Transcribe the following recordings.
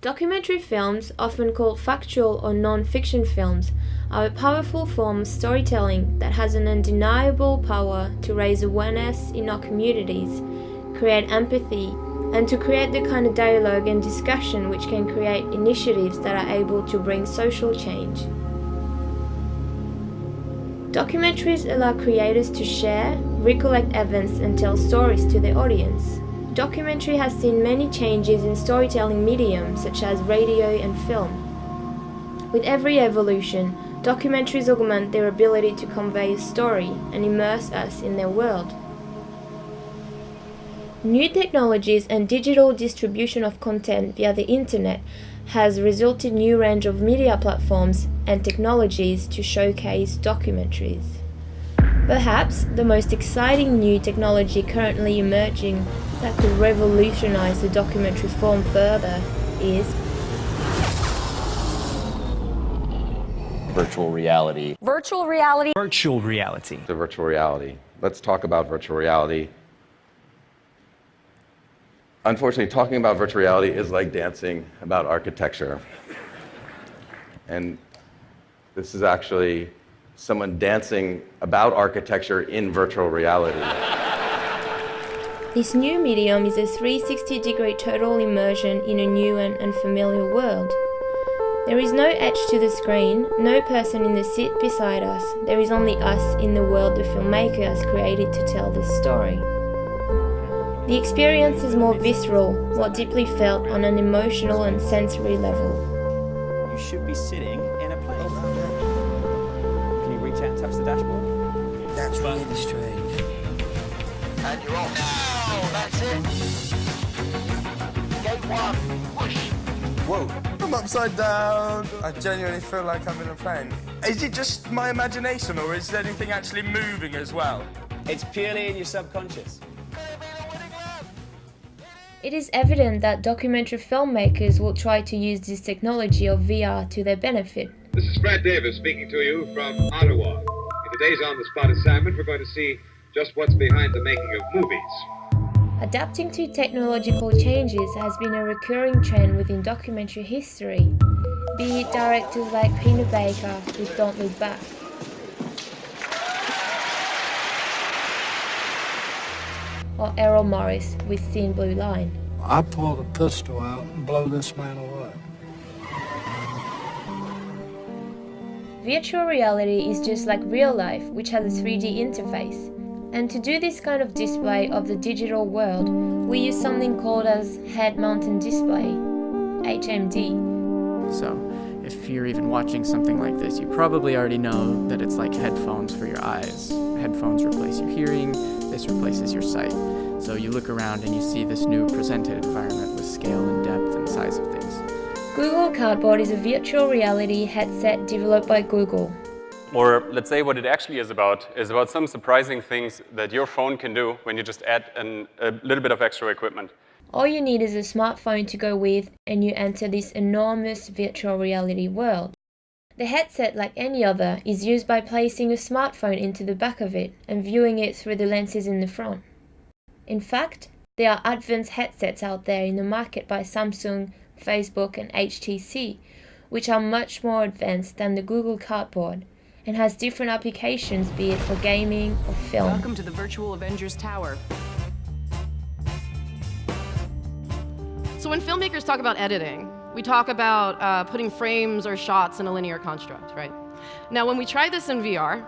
Documentary films, often called factual or non-fiction films, are a powerful form of storytelling that has an undeniable power to raise awareness in our communities, create empathy, and to create the kind of dialogue and discussion which can create initiatives that are able to bring social change. Documentaries allow creators to share, recollect events, and tell stories to their audience. Documentary has seen many changes in storytelling mediums such as radio and film. With every evolution, documentaries augment their ability to convey a story and immerse us in their world. New technologies and digital distribution of content via the internet has resulted in a new range of media platforms and technologies to showcase documentaries. Perhaps the most exciting new technology currently emerging that could revolutionize the documentary form further is virtual reality. Virtual reality. Virtual reality. The virtual reality. Let's talk about virtual reality. Unfortunately, talking about virtual reality is like dancing about architecture. And this is actually someone dancing about architecture in virtual reality. This new medium is a 360-degree total immersion in a new and unfamiliar world. There is no edge to the screen, no person in the seat beside us. There is only us in the world the filmmaker has created to tell this story. The experience is more visceral, more deeply felt on an emotional and sensory level. You should be sitting in a plane. Can you reach out and touch the dashboard? That's really strange. And you're off. No, that's it. Gate one, push. Whoa, I'm upside down. I genuinely feel like I'm in a plane. Is it just my imagination, or is anything actually moving as well? It's purely in your subconscious. It is evident that documentary filmmakers will try to use this technology of VR to their benefit. This is Brad Davis speaking to you from Ottawa. In today's On the Spot assignment, we're going to see just what's behind the making of movies. Adapting to technological changes has been a recurring trend within documentary history, be it directors like Peter Baker with Don't Look Back, or Errol Morris with Thin Blue Line. I pull the pistol out and blow this man away. Virtual reality is just like real life, which has a 3D interface. And to do this kind of display of the digital world, we use something called as head-mounted display, HMD. So, if you're even watching something like this, you probably already know that it's like headphones for your eyes. Headphones replace your hearing, this replaces your sight. So you look around and you see this new presented environment with scale and depth and size of things. Google Cardboard is a virtual reality headset developed by Google. Or let's say what it actually is about some surprising things that your phone can do when you just add a little bit of extra equipment. All you need is a smartphone to go with, and you enter this enormous virtual reality world. The headset, like any other, is used by placing a smartphone into the back of it and viewing it through the lenses in the front. In fact, there are advanced headsets out there in the market by Samsung, Facebook and HTC, which are much more advanced than the Google Cardboard and has different applications, be it for gaming or film. Welcome to the Virtual Avengers Tower. So when filmmakers talk about editing, we talk about putting frames or shots in a linear construct, right? Now, when we tried this in VR,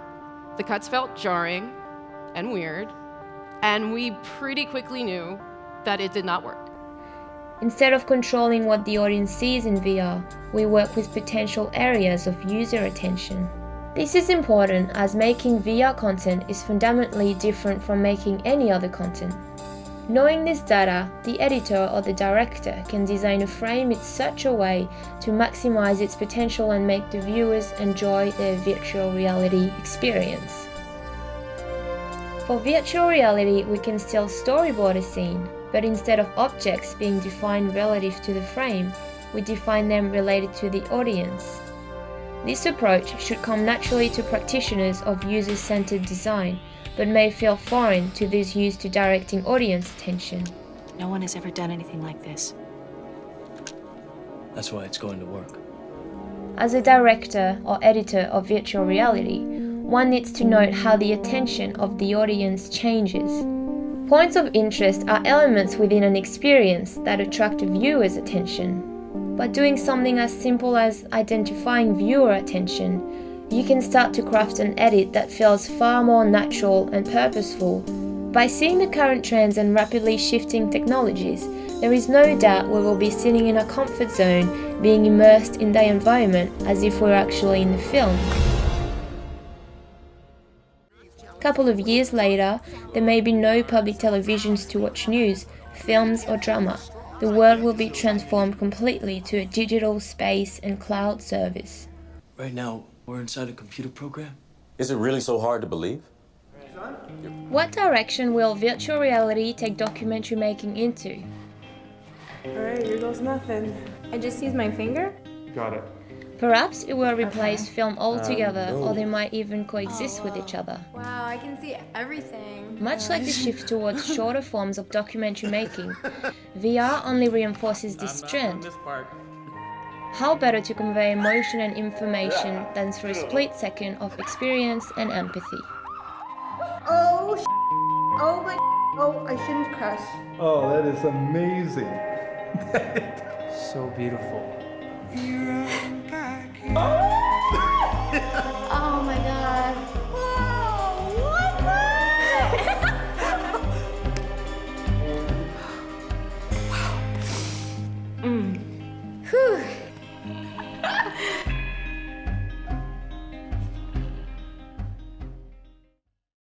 the cuts felt jarring and weird, and we pretty quickly knew that it did not work. Instead of controlling what the audience sees in VR, we work with potential areas of user attention. This is important as making VR content is fundamentally different from making any other content. Knowing this data, the editor or the director can design a frame in such a way to maximize its potential and make the viewers enjoy their virtual reality experience. For virtual reality, we can still storyboard a scene, but instead of objects being defined relative to the frame, we define them related to the audience. This approach should come naturally to practitioners of user-centered design, but may feel foreign to those used to directing audience attention. No one has ever done anything like this. That's why it's going to work. As a director or editor of virtual reality, one needs to note how the attention of the audience changes. Points of interest are elements within an experience that attract a viewer's attention. By doing something as simple as identifying viewer attention, you can start to craft an edit that feels far more natural and purposeful. By seeing the current trends and rapidly shifting technologies, there is no doubt we will be sitting in a comfort zone, being immersed in the environment as if we're actually in the film. A couple of years later, there may be no public televisions to watch news, films or drama. The world will be transformed completely to a digital space and cloud service. Right now, we're inside a computer program. Is it really so hard to believe? What direction will virtual reality take documentary making into? Alright, here goes nothing. I just use my finger? Got it. Perhaps it will replace film altogether, or they might even coexist with each other. Wow, I can see everything. Much like the shift towards shorter forms of documentary making, VR only reinforces this trend. How better to convey emotion and information than through a split second of experience and empathy? Oh, oh my, oh, I shouldn't cuss. Oh, that is amazing. So beautiful. Oh!